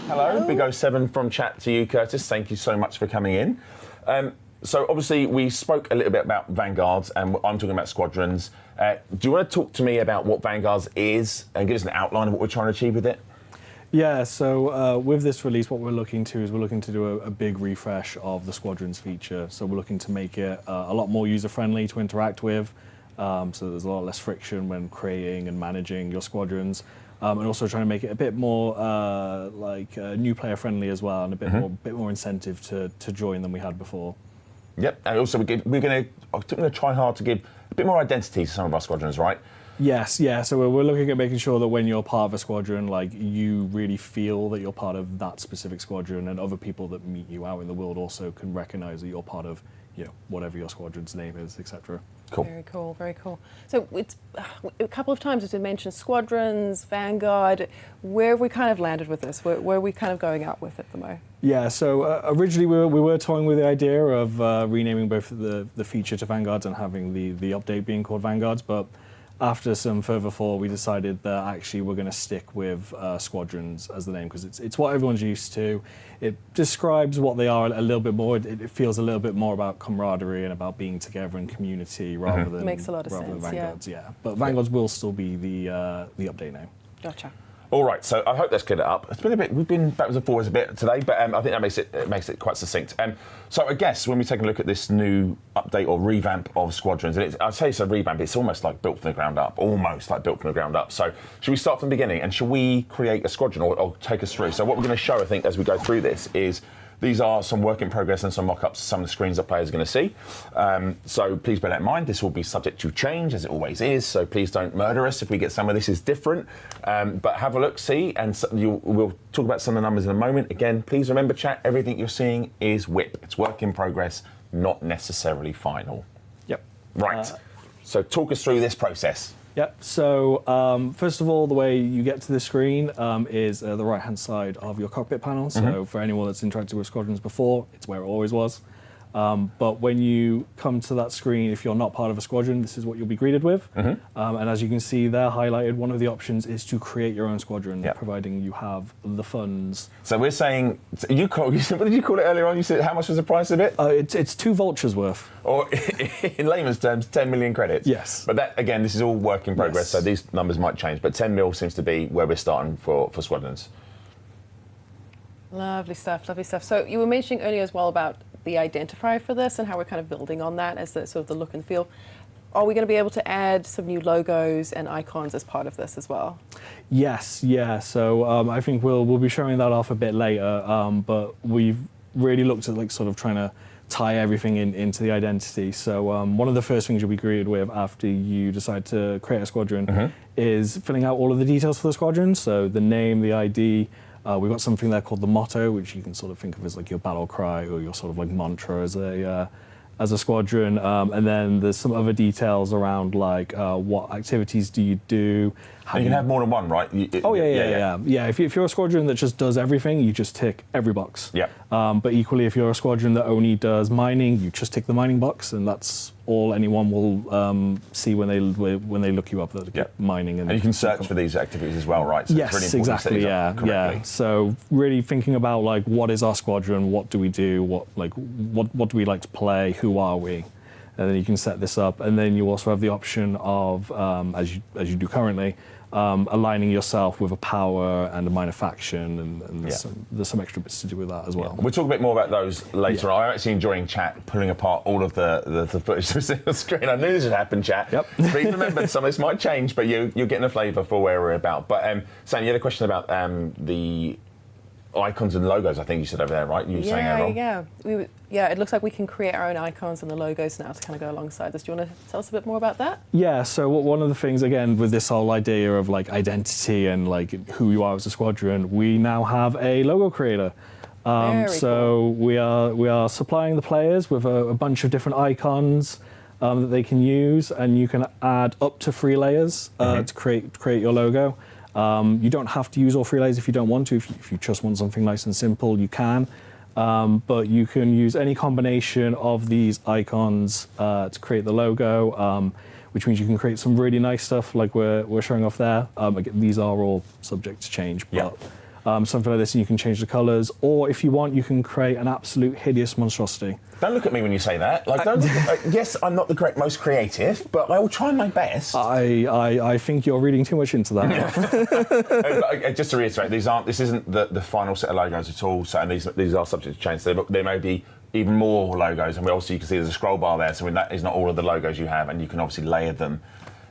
Hello, Big 07 from chat to you, Curtis. Thank you so much for coming in. So obviously we spoke a little bit about Vanguards, and I'm talking about Squadrons. Do you want to talk to me about what Vanguards is and give us an outline of what we're trying to achieve with it? Yeah, so with this release, what we're looking to do a big refresh of the Squadrons feature. So we're looking to make it a lot more user-friendly to interact with. So there's a lot less friction when creating and managing your Squadrons. And also trying to make it a bit more new player friendly as well, and a bit more incentive to join than we had before. Yep, and also we're going to try hard to give a bit more identity to some of our Squadrons, right? Yes, yeah. So we're looking at making sure that when you're part of a squadron, like, you really feel that you're part of that specific squadron, and other people that meet you out in the world also can recognise that you're part of, whatever your squadron's name is, etc. Cool. Very cool, very cool. So it's a couple of times it's been mentioned Squadrons, Vanguard. Where have we kind of landed with this? Where are we kind of going out with it the most? Yeah, so originally we were toying with the idea of renaming both the feature to Vanguards and having the update being called Vanguards, but after some further thought, we decided that actually we're going to stick with Squadrons as the name, because it's what everyone's used to. It describes what they are a little bit more. It feels a little bit more about camaraderie and about being together in community rather than makes a lot of sense. Vanguards. Yeah, but Vanguards will still be the update name. Gotcha. All right, so I hope that's cleared it up. It's been a bit, we've been backwards and forwards a bit today, but I think that makes it quite succinct. So I guess when we take a look at this new update or revamp of Squadrons, and I'd say it's a revamp, it's almost like built from the ground up, So should we start from the beginning, and should we create a squadron or take us through? So what we're going to show, I think, as we go through this is these are some work in progress and some mock-ups of some of the screens that players are going to see. So please bear that in mind. This will be subject to change, as it always is, so please don't murder us if we get some of this is different. But have a look, see, and we'll talk about some of the numbers in a moment. Again, please remember, chat, everything you're seeing is WIP. It's work in progress, not necessarily final. Yep. Right. So talk us through this process. Yep, so first of all, the way you get to the screen is the right-hand side of your cockpit panel. So for anyone that's interacted with Squadrons before, it's where it always was. But when you come to that screen, if you're not part of a squadron, this is what you'll be greeted with. And as you can see there highlighted, one of the options is to create your own squadron, providing you have the funds. So we're saying, what did you call it earlier on? You said, how much was the price of it? It's 2 vultures worth. Or in layman's terms, 10 million credits. Yes. But that, again, this is all work in progress, so these numbers might change. But 10 mil seems to be where we're starting for Squadrons. Lovely stuff, lovely stuff. So you were mentioning earlier as well about the identifier for this and how we're kind of building on that as the sort of the look and feel. Are we going to be able to add some new logos and icons as part of this as well? Yes, yeah. So I think we'll be showing that off a bit later. But we've really looked at sort of trying to tie everything into the identity. So one of the first things you'll be greeted with after you decide to create a squadron is filling out all of the details for the squadron. So the name, the ID. We've got something there called the motto, which you can sort of think of as like your battle cry or your sort of like mantra as a squadron. And then there's some other details around like what activities do you do. And you can have more than one, right? Yeah. If you're a squadron that just does everything, you just tick every box. Yeah. But equally, if you're a squadron that only does mining, you just tick the mining box, and that's all anyone will see when they look you up. Mining and you can search for these activities as well, right? So yes, it's really exactly. Yeah. So really thinking about like what is our squadron, what do we do, what do we like to play, who are we? And then you can set this up, and then you also have the option of, as you do currently, aligning yourself with a power and a minor faction, and there's some extra bits to do with that as well. We'll talk a bit more about those later on. I'm actually enjoying chat, pulling apart all of the footage that's on the screen. I knew this would happen, chat. Yep. Please remember, some of this might change, but you're getting a flavour for where we're about. But Sam, you had a question about the icons and logos, I think you said over there, right? You were saying earlier on. It looks like we can create our own icons and the logos now to kind of go alongside this. Do you want to tell us a bit more about that? Yeah, so one of the things, again, with this whole idea of like identity and like who you are as a squadron, we now have a logo creator. Cool. we are supplying the players with a bunch of different icons that they can use, and you can add up to 3 layers to create your logo. You don't have to use all 3 layers if you don't want to. If you just want something nice and simple, you can. But you can use any combination of these icons to create the logo, which means you can create some really nice stuff like we're showing off there. Again, these are all subject to change, but something like this, and you can change the colours. Or if you want, you can create an absolute hideous monstrosity. Don't look at me when you say that. Like, don't. Yes, I'm not the most creative, but I will try my best. I think you're reading too much into that. Just to reiterate, this isn't the final set of logos at all. So, and these are subject to change. So there may be even more logos, and you can see there's a scroll bar there. So that is not all of the logos you have, and you can obviously layer them.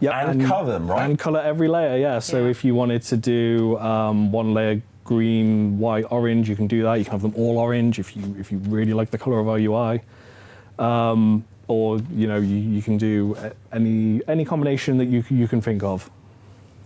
Yep, and colour them, right? And colour every layer, yeah. So if you wanted to do one layer green, white, orange, you can do that. You can have them all orange if you really like the colour of our UI. Or you can do any combination that you can think of.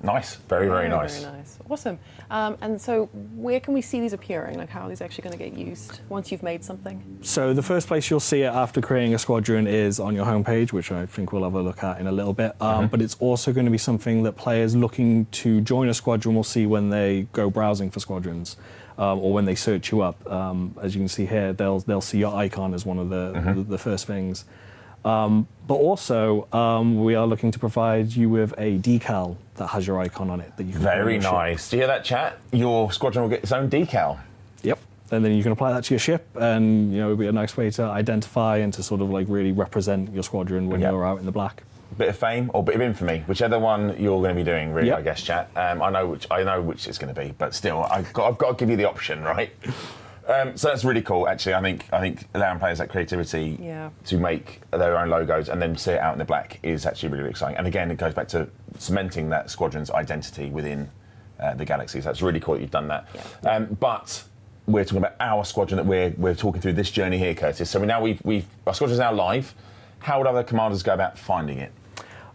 Nice, very nice. Very nice, awesome. And so, where can we see these appearing? Like, how are these actually going to get used once you've made something? So the first place you'll see it after creating a squadron is on your homepage, which I think we'll have a look at in a little bit. But it's also going to be something that players looking to join a squadron will see when they go browsing for squadrons. Or when they search you up. As you can see here, they'll see your icon as one of the first things. But also, we are looking to provide you with a decal that has your icon on it that you can. Very nice. Do you hear that, chat? Your squadron will get its own decal. Yep. And then you can apply that to your ship, and it'll be a nice way to identify and to sort of like really represent your squadron when you're out in the black. Bit of fame or bit of infamy, whichever one you're going to be doing, really. I guess, chat. I know which it's going to be, but still, I've got to give you the option, right? So that's really cool. Actually, I think allowing players that creativity to make their own logos and then see it out in the black is actually really, really exciting. And again, it goes back to cementing that squadron's identity within the galaxy. So it's really cool that you've done that. Yeah. But we're talking about our squadron that we're talking through this journey here, Curtis. So our squadron's now live. How would other commanders go about finding it?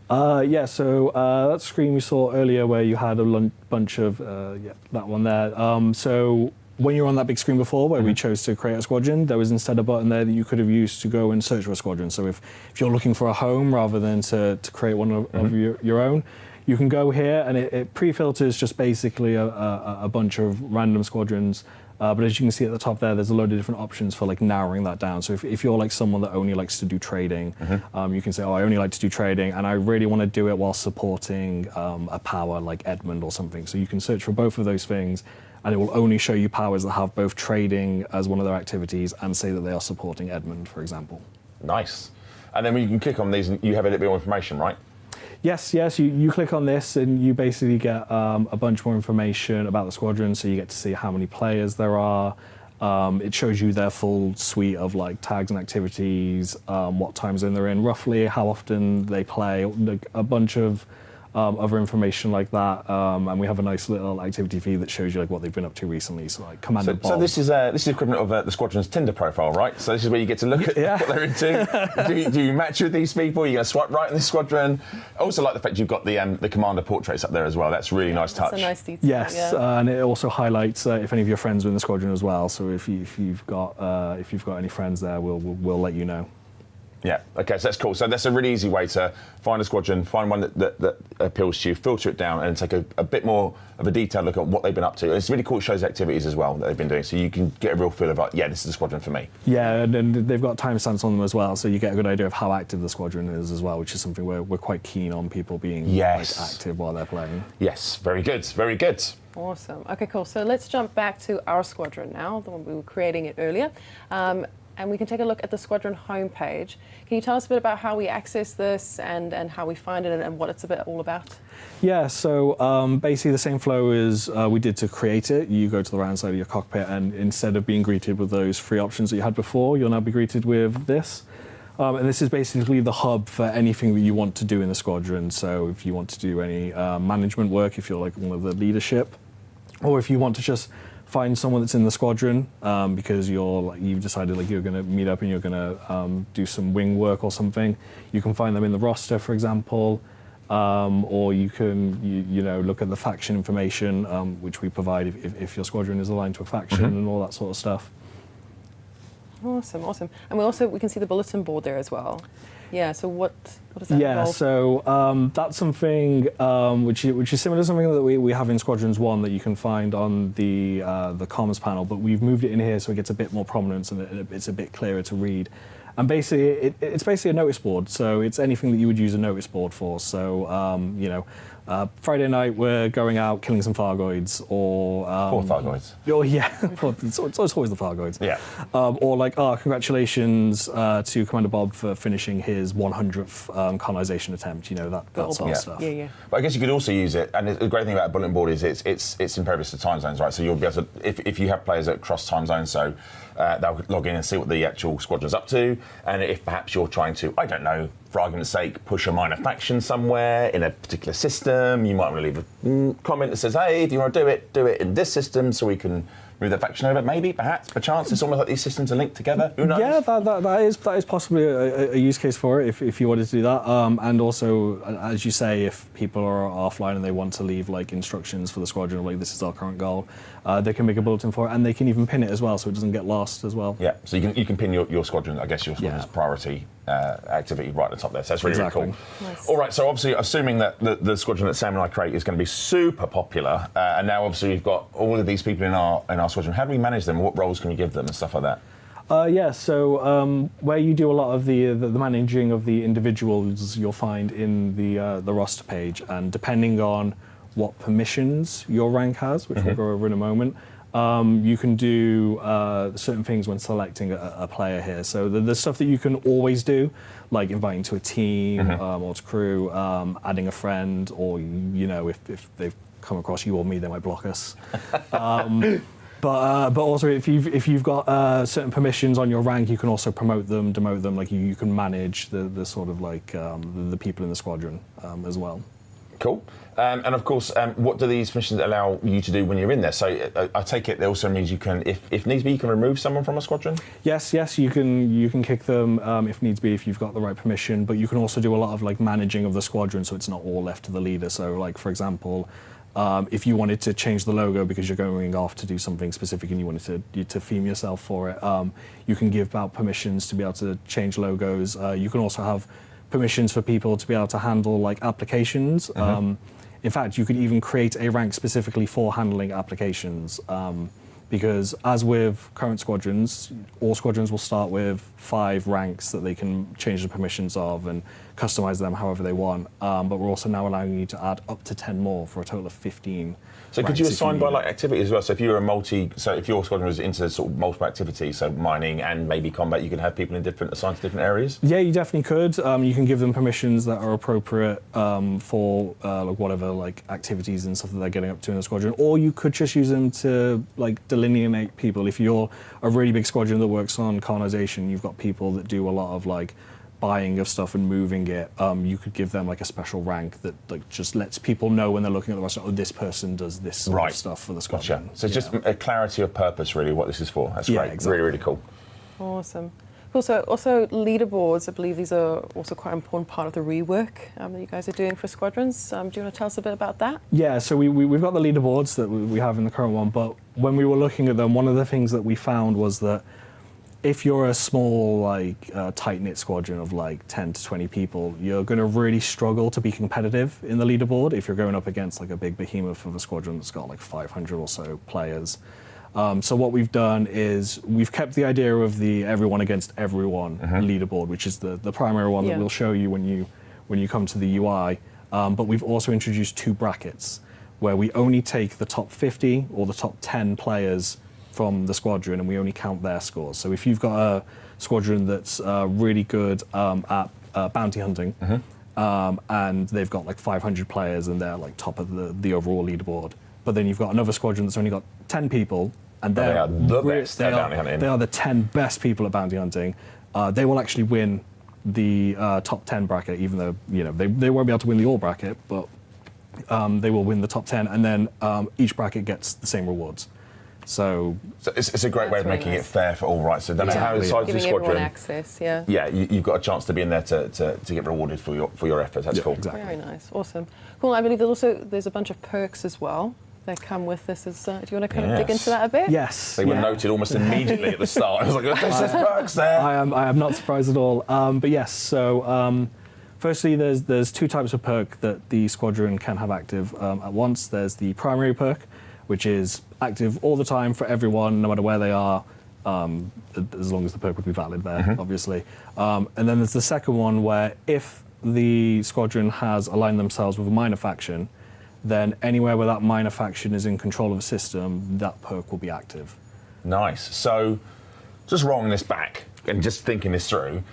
So that screen we saw earlier where you had a bunch of, that one there. So when you were on that big screen before where we chose to create a squadron, there was instead a button there that you could have used to go and search for a squadron. So if you're looking for a home rather than to create one of your own, you can go here and it pre-filters just basically a bunch of random squadrons. But as you can see at the top there, there's a load of different options for like narrowing that down. So if you're like someone that only likes to do trading, you can say, I only like to do trading, and I really want to do it while supporting a power like Edmund or something. So you can search for both of those things, and it will only show you powers that have both trading as one of their activities and say that they are supporting Edmund, for example. Nice. And then when you can click on these, and you have a little bit more information, right? Yes. You click on this and you basically get a bunch more information about the squadron. So you get to see how many players there are. It shows you their full suite of like tags and activities, what time zone they're in, roughly how often they play, like a bunch of other information like that. And we have a nice little activity feed that shows you like what they've been up to recently. So like Commander Bob. So this is equivalent of the squadron's Tinder profile, right? So this is where you get to look at what they're into. do you match with these people? You're going to swipe right in this squadron. I also like the fact you've got the commander portraits up there as well. That's really nice touch. That's a nice detail. Yes, and it also highlights if any of your friends are in the squadron as well. So if you've got any friends there, we'll let you know. Yeah, okay, so that's cool. So that's a really easy way to find a squadron, find one that appeals to you, filter it down, and take a bit more of a detailed look at what they've been up to. It's really cool. It shows activities as well that they've been doing, so you can get a real feel of like, this is the squadron for me. Yeah, and they've got timestamps on them as well, so you get a good idea of how active the squadron is as well, which is something we're quite keen on people being like, active while they're playing. Yes, very good, very good. Awesome. Okay, cool. So let's jump back to our squadron now, the one we were creating it earlier. And we can take a look at the squadron homepage. Can you tell us a bit about how we access this and how we find it and what it's all about? Yeah, so basically the same flow as we did to create it. You go to the right-hand side of your cockpit, and instead of being greeted with those three options that you had before, you'll now be greeted with this. And this is basically the hub for anything that you want to do in the squadron. So if you want to do any management work, if you're like one of the leadership, or if you want to just find someone that's in the squadron because you've decided like you're going to meet up and you're going to do some wing work or something. You can find them in the roster, for example, or you can look at the faction information which we provide if your squadron is aligned to a faction and all that sort of stuff. Awesome. And we can see the bulletin board there as well. Yeah, so what does that involve? Yeah, so that's something which is similar to something that we have in Squadrons 1 that you can find on the comms panel, but we've moved it in here so it gets a bit more prominence and it's a bit clearer to read. And basically, it's basically a notice board, so it's anything that you would use a notice board for. So, Friday night we're going out killing some Thargoids, or Poor Thargoids. oh yeah, it's always the Thargoids. Yeah. Or like, congratulations to Commander Bob for finishing his 100th colonization attempt. You know, that sort of stuff. Yeah. But I guess you could also use it, and the great thing about a bulletin board is it's impervious to time zones, right? So you'll be able to, if you have players that cross time zones, so they'll log in and see what the actual squadron's up to, and if perhaps you're trying to, I don't know, for argument's sake, push a minor faction somewhere in a particular system, you might want to leave a comment that says, hey, if you want to do it in this system so we can move that faction over. Maybe, perhaps, perchance, it's almost like these systems are linked together. Who knows? Yeah, that is possibly a use case for it if you wanted to do that. And also, as you say, if people are offline and they want to leave like instructions for the squadron, like this is our current goal, they can make a bulletin for it, and they can even pin it as well, so it doesn't get lost as well. Yeah, so you can pin your squadron, I guess your squadron's priority activity right at the top there. So that's really cool. Nice. All right, so obviously, assuming that the squadron that Sam and I create is going to be super popular, and now obviously we've got all of these people in our squadron. How do we manage them? What roles can we give them and stuff like that? So where you do a lot of the managing of the individuals, you'll find in the roster page, and depending on what permissions your rank has, which we'll go over in a moment, you can do certain things when selecting a player here. So there's stuff that you can always do, like inviting to a team or to crew, adding a friend, or if they've come across you or me, they might block us. But also, if you've got certain permissions on your rank, you can also promote them, demote them. Like you can manage the sort of like the people in the squadron as well. Cool. And of course, what do these missions allow you to do when you're in there? So I take it that also means you can, if needs be, you can remove someone from a squadron? Yes, you can kick them if needs be, if you've got the right permission, but you can also do a lot of like managing of the squadron, so it's not all left to the leader. So like, for example, if you wanted to change the logo because you're going off to do something specific and you wanted to theme yourself for it, you can give out permissions to be able to change logos. You can also have permissions for people to be able to handle like applications. In fact, you could even create a rank specifically for handling applications, because as with current squadrons, all squadrons will start with 5 ranks that they can change the permissions of and customize them however they want. But we're also now allowing you to add up to 10 more for a total of 15. So could you assign by like activity as well? So if you're if your squadron was into sort of multiple activities, so mining and maybe combat, you can have people assigned to different areas? Yeah, you definitely could. You can give them permissions that are appropriate for like whatever like activities and stuff that they're getting up to in the squadron, or you could just use them to like delineate people. If you're a really big squadron that works on colonization, you've got people that do a lot of like buying of stuff and moving it, you could give them like a special rank that like just lets people know when they're looking at the roster, oh, this person does this sort of stuff for the squadron. Gotcha. So it's just a clarity of purpose, really, what this is for. That's great. Exactly. Really, really cool. Awesome. Also, leaderboards, I believe these are also quite an important part of the rework that you guys are doing for squadrons. Do you want to tell us a bit about that? Yeah, so we've got the leaderboards that we have in the current one, but when we were looking at them, one of the things that we found was that if you're a small, like, tight-knit squadron of, like, 10 to 20 people, you're going to really struggle to be competitive in the leaderboard if you're going up against, like, a big behemoth of a squadron that's got, like, 500 or so players. So what we've done is we've kept the idea of the everyone against everyone leaderboard, which is the primary one that we'll show you when you come to the UI. But we've also introduced 2 brackets where we only take the top 50 or the top 10 players from the squadron, and we only count their scores. So if you've got a squadron that's really good at bounty hunting, and they've got like 500 players and they're like top of the overall leaderboard, but then you've got another squadron that's only got 10 people, and they are the best at bounty hunting. They are the 10 best people at bounty hunting. They will actually win the top 10 bracket, even though they won't be able to win the all bracket, but they will win the top 10, and then each bracket gets the same rewards. So it's a great way of making it fair for all, right? So no matter how the size of the squadron, everyone access, yeah, you've got a chance to be in there to get rewarded for your efforts. That's cool. Exactly. Very nice, awesome, cool. I believe there's a bunch of perks as well that come with this. Do you want to kind of dig into that a bit? Yes. They were noted almost immediately at the start. I was like, there's perks there. I am not surprised at all. But yes, so firstly, there's 2 types of perk that the squadron can have active at once. There's the primary perk, which is active all the time for everyone, no matter where they are, as long as the perk would be valid there, obviously. And then there's the second one where if the squadron has aligned themselves with a minor faction, then anywhere where that minor faction is in control of a system, that perk will be active. Nice. So, just rolling this back and just thinking this through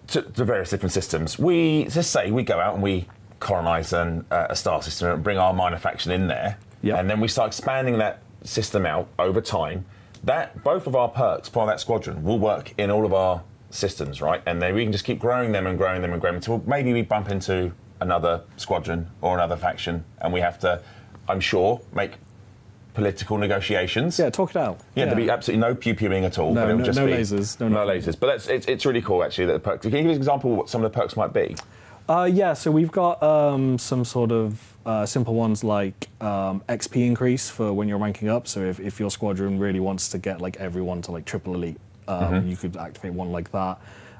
to various different systems. Just say we go out and we colonize a star system and bring our minor faction in there, and then we start expanding that system out over time. That both of our perks for that squadron will work in all of our systems, right? And then we can just keep growing them and growing them and growing until maybe we bump into another squadron or another faction, and we have to, I'm sure, make political negotiations. Yeah, talk it out. Yeah, there'll be absolutely no pew-pewing at all. No, but it'll just no be lasers. No lasers. But it's really cool, actually, that the perks. Can you give us an example of what some of the perks might be? Yeah, so we've got some sort of simple ones like XP increase for when you're ranking up. So if your squadron really wants to get like everyone to like triple elite, you could activate one like that.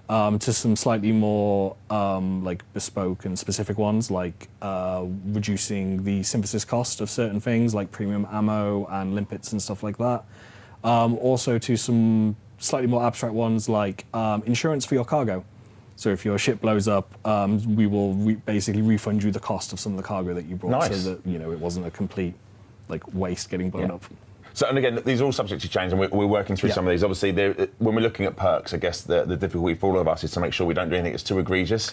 To some slightly more like bespoke and specific ones, like reducing the synthesis cost of certain things like premium ammo and limpets and stuff like that. Also to some slightly more abstract ones like insurance for your cargo. So if your ship blows up, we will basically refund you the cost of some of the cargo that you brought, Nice. so that it wasn't a complete like waste getting blown up. So, and again, these are all subject to change, and we're working through some of these. Obviously, when we're looking at perks, I guess the difficulty for all of us is to make sure we don't do anything that's too egregious.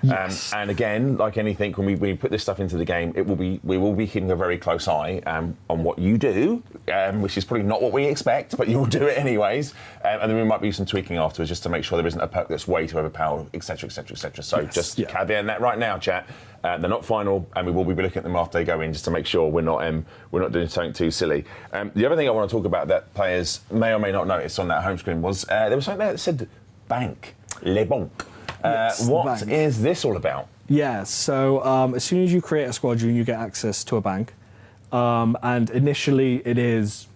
Yes. And again, like anything, when we put this stuff into the game, we will be keeping a very close eye on what you do, which is probably not what we expect, but you will do it anyways. And then we might do some tweaking afterwards just to make sure there isn't a perk that's way too overpowered, etc., etc., etc. So just caveat that right now, chat. They're not final, and we will be looking at them after they go in, just to make sure we're not doing something too silly. The other thing I want to talk about that players may or may not notice on that home screen was there was something there that said bank, le banque. What is this all about? Yeah, so as soon as you create a squadron, you get access to a bank. And initially, it is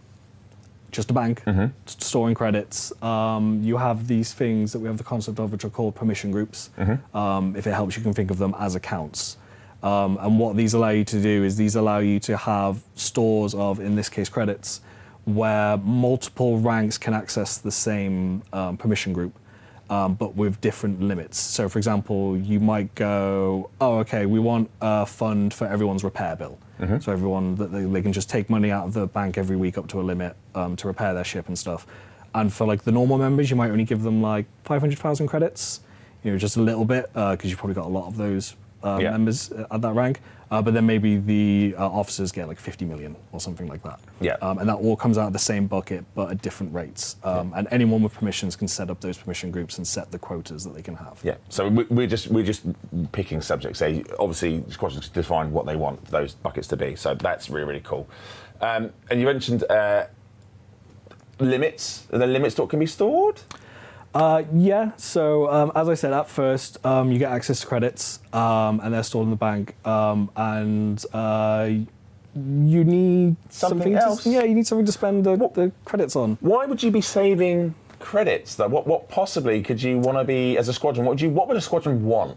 just a bank, storing credits. You have these things that we have the concept of, which are called permission groups. If it helps, you can think of them as accounts. And what these allow you to do is these allow you to have stores of, in this case, credits, where multiple ranks can access the same permission group. But with different limits. So, for example, you might go, oh, okay, we want a fund for everyone's repair bill. So everyone, they can just take money out of the bank every week up to a limit to repair their ship and stuff. And for like the normal members, you might only give them like 500,000 credits, just a little bit, because you've probably got a lot of those members at that rank. But then maybe the officers get like 50 million or something like that. And that all comes out of the same bucket, but at different rates. And anyone with permissions can set up those permission groups and set the quotas that they can have. Yeah. So we're just picking subjects. Obviously, squadrons define what they want those buckets to be. So that's really, really cool. And you mentioned limits. Are there limits to what can be stored? So as I said, at first you get access to credits and they're stored in the bank, and you need something else. You need something to spend the credits on. Why would you be saving credits though? What possibly could you want to be as a squadron? What would a squadron want?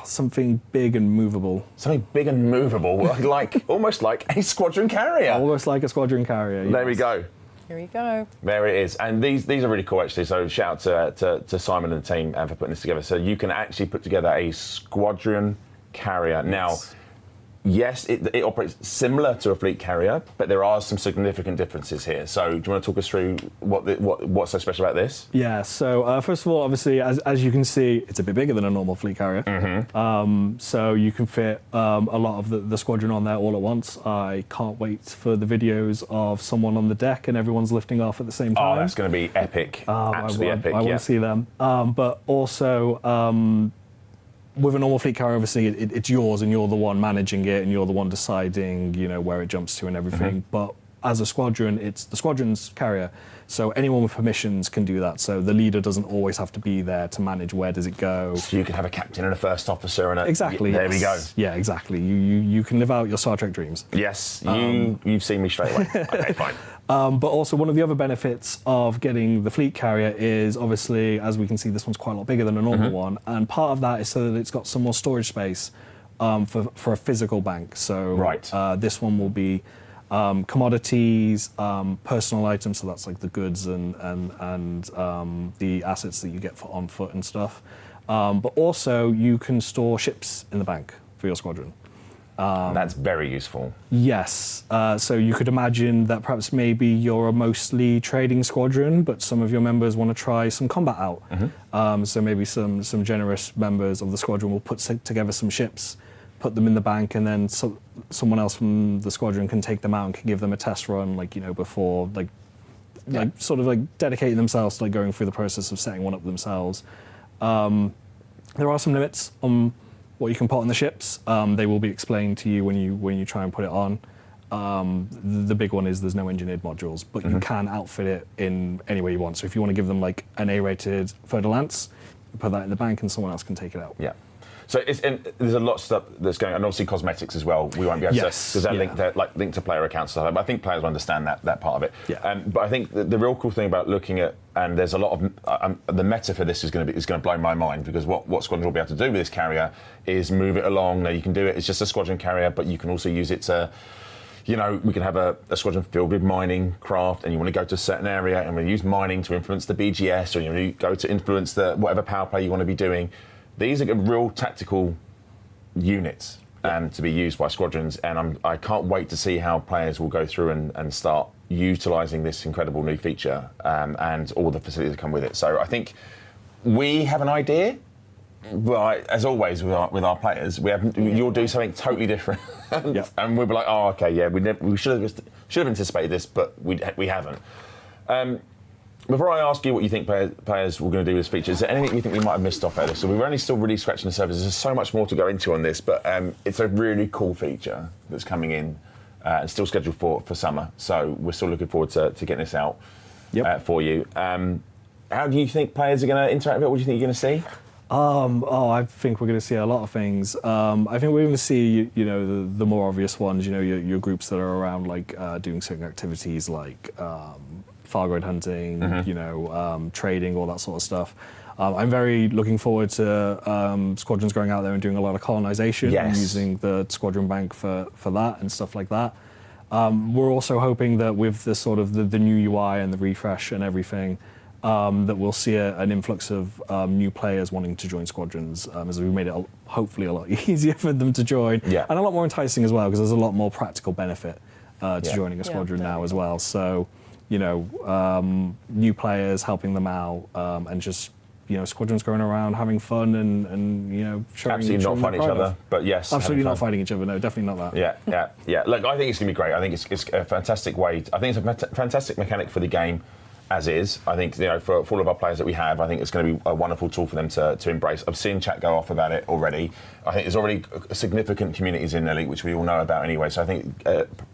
Something big and movable. Something big and movable, like almost like a squadron carrier. Almost like a squadron carrier. There we go. Here we go. There it is. And these are really cool, actually. So shout out to Simon and the team for putting this together. So you can actually put together a squadron carrier. Now, yes, it operates similar to a fleet carrier, but there are some significant differences here. So do you want to talk us through what's so special about this? Yeah, so first of all, obviously, as you can see, it's a bit bigger than a normal fleet carrier. So you can fit a lot of the squadron on there all at once. I can't wait for the videos of someone on the deck and everyone's lifting off at the same time. Oh, that's going to be epic. Absolutely epic. I want to see them. But also, with a normal fleet carrier, obviously, it's yours and you're the one managing it and you're the one deciding, where it jumps to and everything. But as a squadron, it's the squadron's carrier. So anyone with permissions can do that. So the leader doesn't always have to be there to manage where does it go. So you can have a captain and a first officer and a... Exactly. There we go. Yeah, exactly. You can live out your Star Trek dreams. Yes, you've seen me straight away. Okay, fine. But also one of the other benefits of getting the fleet carrier is obviously, as we can see, this one's quite a lot bigger than a normal one. And part of that is so that it's got some more storage space for a physical bank. So this one will be commodities, personal items, so that's like the goods and the assets that you get on foot and stuff. But also, you can store ships in the bank for your squadron. That's very useful. Yes. So you could imagine that perhaps maybe you're a mostly trading squadron, but some of your members want to try some combat out. So maybe some generous members of the squadron will put together some ships, put them in the bank, and then someone else from the squadron can take them out and can give them a test run, before sort of dedicating themselves to going through the process of setting one up themselves. There are some limits on what you can put on the ships. They will be explained to you when you try and put it on. The big one is there's no engineered modules, but you can outfit it in any way you want. So if you want to give them an A-rated Fer-de-Lance, you put that in the bank and someone else can take it out. Yeah. So there's a lot of stuff that's going on, and obviously cosmetics as well. We won't be able to, because they're linked to player accounts and stuff. But I think players will understand that part of it. Yeah. But I think the real cool thing about looking at, and there's a lot of the meta for this is going to blow my mind, because what Squadron will be able to do with this carrier is move it along. Now you can do it. It's just a Squadron carrier, but you can also use it to. We can have a squadron filled with mining craft, and you want to go to a certain area, and we use mining to influence the BGS, or you go to influence the whatever power play you want to be doing. These are real tactical units to be used by squadrons, and I can't wait to see how players will go through and start utilising this incredible new feature and all the facilities that come with it. So I think we have an idea, but as always with our players, you'll do something totally different, and we'll be like, oh, okay, yeah, we should have anticipated this, but we haven't. Before I ask you what you think players were going to do with this feature, is there anything you think we might have missed off there? So we're only still really scratching the surface. There's so much more to go into on this, but it's a really cool feature that's coming in and still scheduled for summer. So we're still looking forward to getting this out for you. How do you think players are going to interact with it? What do you think you're going to see? I think we're going to see a lot of things. I think we're going to see, the more obvious ones. Your groups that are around, doing certain activities like Fargoid hunting, trading, all that sort of stuff. I'm very looking forward to squadrons going out there and doing a lot of colonization and using the squadron bank for that and stuff like that. We're also hoping that with the sort of the new UI and the refresh and everything, that we'll see an influx of new players wanting to join squadrons, as we've made it hopefully a lot easier for them to join, and a lot more enticing as well, because there's a lot more practical benefit to joining a squadron now as well. So, new players helping them out, and just squadrons going around having fun and showing. Absolutely not fighting each other, but yes, absolutely not fighting each other. No, definitely not that. Yeah. Look, I think it's going to be great. I think it's a fantastic way. I think it's a fantastic mechanic for the game. As is, I think for all of our players that we have, I think it's going to be a wonderful tool for them to embrace. I've seen chat go off about it already. I think there's already significant communities in Elite, which we all know about anyway. So I think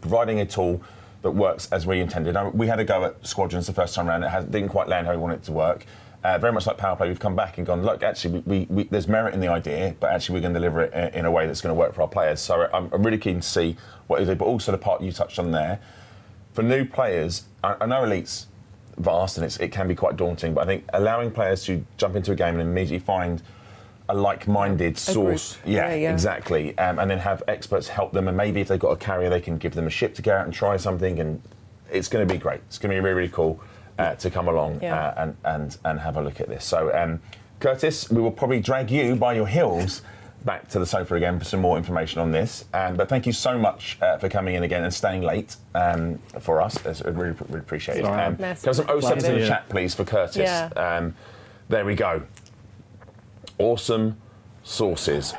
providing a tool that works as we intended. Now, we had a go at Squadrons the first time around. It didn't quite land how we wanted it to work. Very much like Power Play, we've come back and gone, look, actually, we there's merit in the idea, but actually we're going to deliver it in a way that's going to work for our players. So I'm really keen to see what they do, but also the part you touched on there. For new players, I know Elite's vast and it can be quite daunting, but I think allowing players to jump into a game and immediately find a like-minded source, exactly, and then have experts help them, and maybe if they've got a carrier, they can give them a ship to go out and try something, and it's going to be great. It's going to be really, really cool to come along and have a look at this. So, Curtis, we will probably drag you by your heels back to the sofa again for some more information on this. But thank you so much for coming in again and staying late for us. I really, really appreciate it. Can I have some 07s in the chat, please, for Curtis? Yeah. There we go. Awesome sources.